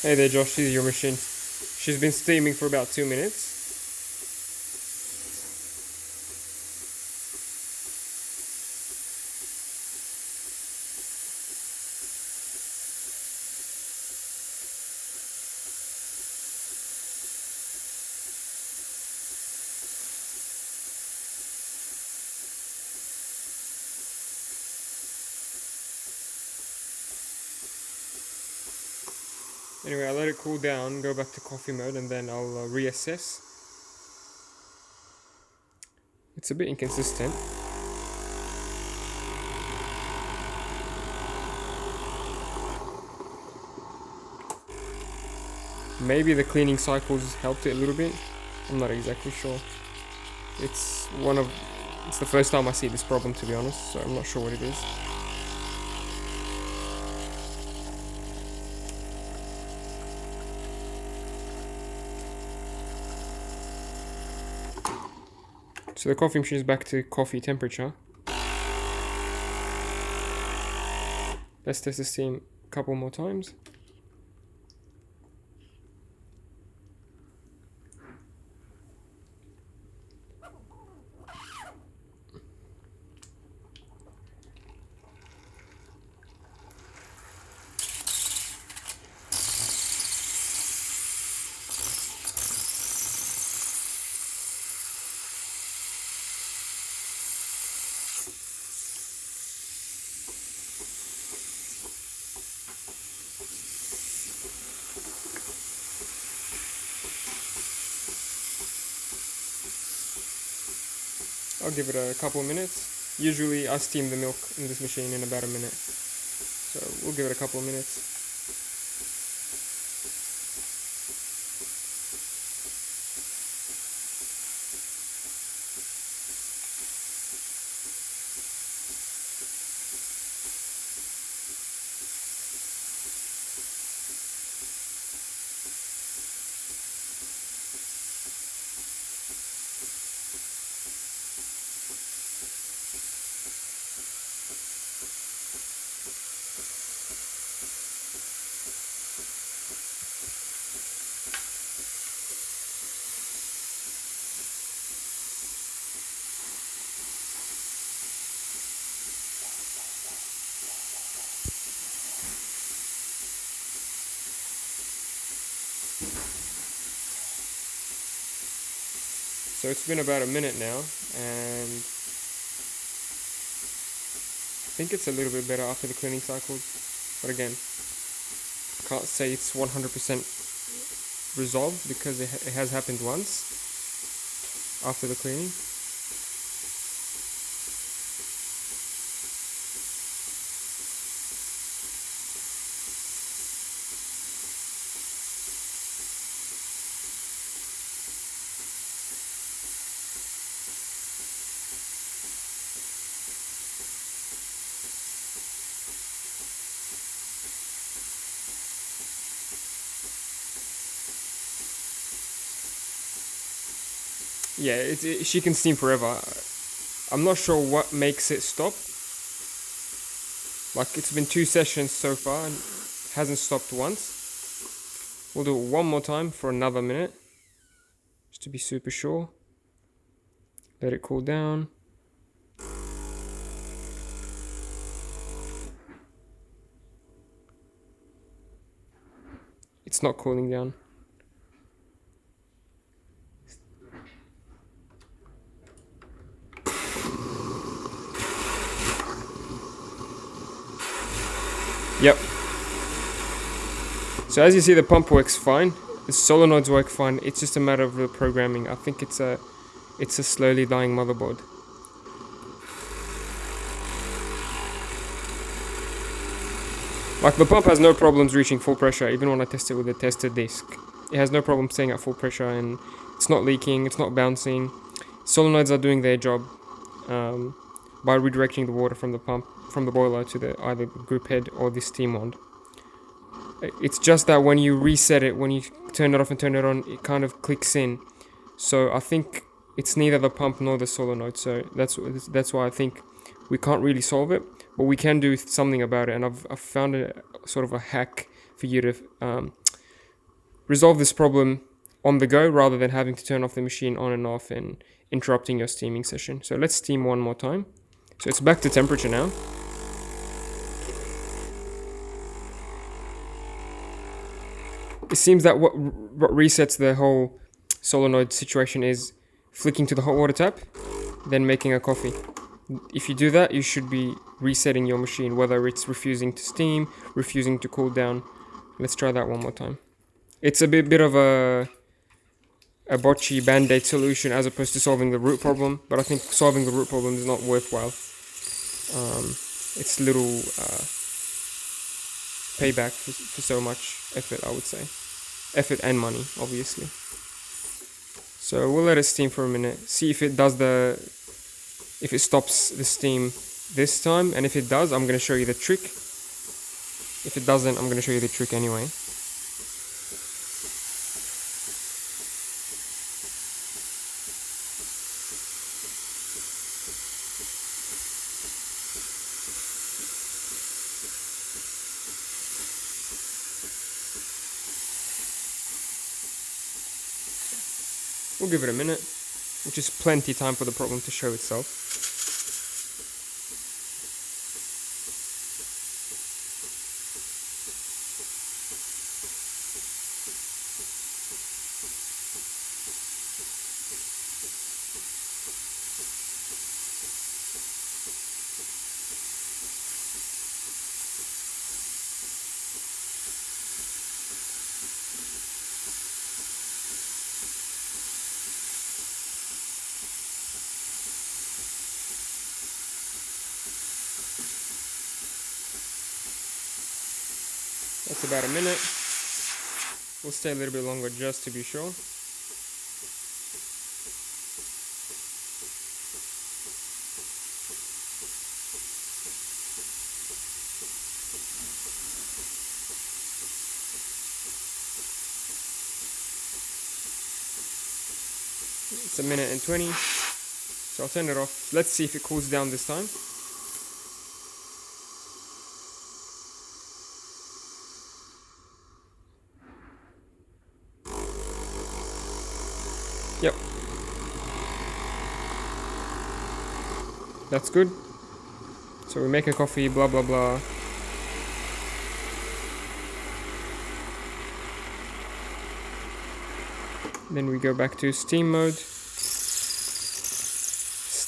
Hey there, Josh. This is your machine. She's been steaming for about 2 minutes. Anyway, I let it cool down, go back to coffee mode, and then I'll reassess. It's a bit inconsistent. Maybe the cleaning cycles helped it a little bit. I'm not exactly sure. It's the first time I see this problem, to be honest, so I'm not sure what it is. So the coffee machine is back to coffee temperature. Let's test the steam a couple more times. I'll give it a couple of minutes. Usually I steam the milk in this machine in about a minute. So we'll give it a couple of minutes. So it's been about a minute now, and I think it's a little bit better after the cleaning cycles. But again, can't say it's 100% resolved because it has happened once after the cleaning. Yeah, she can steam forever. I'm not sure what makes it stop. Like, it's been 2 sessions so far and hasn't stopped once. We'll do it one more time for another minute, just to be super sure. Let it cool down. It's not cooling down. Yep. So as you see, the pump works fine. The solenoids work fine. It's just a matter of the programming. I think it's a slowly dying motherboard. Like, the pump has no problems reaching full pressure, even when I test it with a tester disc. It has no problem staying at full pressure, and it's not leaking, it's not bouncing. Solenoids are doing their job by redirecting the water from the pump, from the boiler to either the group head or the steam wand. It's just that when you reset it, when you turn it off and turn it on, it kind of clicks in. So I think it's neither the pump nor the solenoid. So that's why I think we can't really solve it, but we can do something about it. And I've found a sort of a hack for you to resolve this problem on the go rather than having to turn off the machine on and off and interrupting your steaming session. So let's steam one more time. So it's back to temperature now. It seems that what resets the whole solenoid situation is flicking to the hot water tap, then making a coffee. If you do that, you should be resetting your machine, whether it's refusing to steam, refusing to cool down. Let's try that one more time. It's a bit of a botchy band-aid solution as opposed to solving the root problem, but I think solving the root problem is not worthwhile. It's little payback for so much effort, I would say. Effort and money, obviously. So we'll let it steam for a minute, see if it does if it stops the steam this time, and if it does, I'm going to show you the trick. If it doesn't, I'm going to show you the trick anyway. We'll give it a minute, which is plenty time for the problem to show itself. That's about a minute. We'll stay a little bit longer just to be sure. It's a minute and 20. So I'll turn it off. Let's see if it cools down this time. Yep. That's good. So we make a coffee, blah blah blah. Then we go back to steam mode.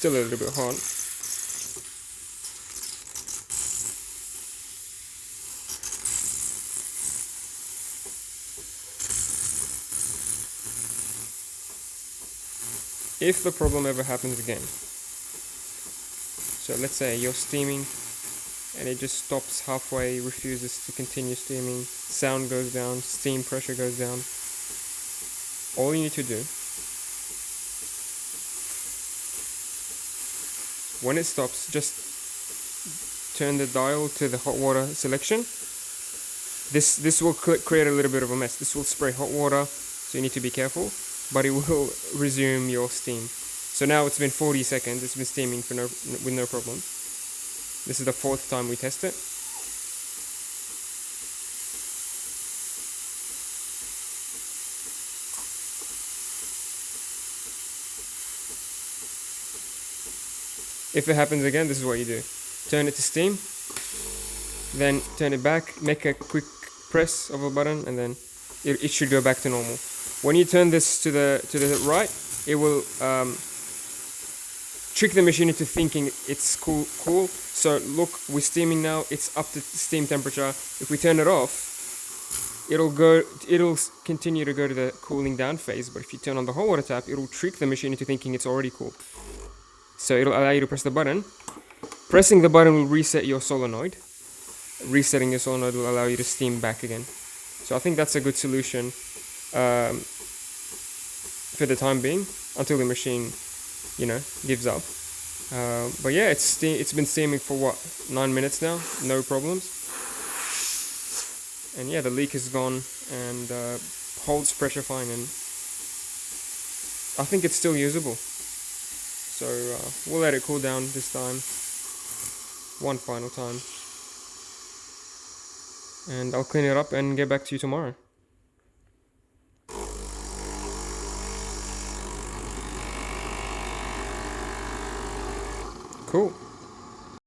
Still a little bit hot. If the problem ever happens again, so let's say you're steaming and it just stops halfway, refuses to continue steaming, sound goes down, steam pressure goes down, all you need to do, when it stops, just turn the dial to the hot water selection. This will create a little bit of a mess. This will spray hot water, so you need to be careful, but it will resume your steam. So now it's been 40 seconds, it's been steaming with no problem. This is the 4th time we test it. If it happens again, this is what you do. Turn it to steam, then turn it back, make a quick press of a button, and then it should go back to normal. When you turn this to the right, it will trick the machine into thinking it's cool. So look, we're steaming now, it's up to steam temperature. If we turn it off, it'll continue to go to the cooling down phase, but if you turn on the hot water tap, it'll trick the machine into thinking it's already cool. So it'll allow you to press the button. Pressing the button will reset your solenoid. Resetting your solenoid will allow you to steam back again. So I think that's a good solution for the time being, until the machine, gives up. But yeah, it's been steaming for 9 minutes now, no problems. And yeah, the leak is gone and holds pressure fine, and I think it's still usable. So we'll let it cool down this time, one final time, and I'll clean it up and get back to you tomorrow. Cool.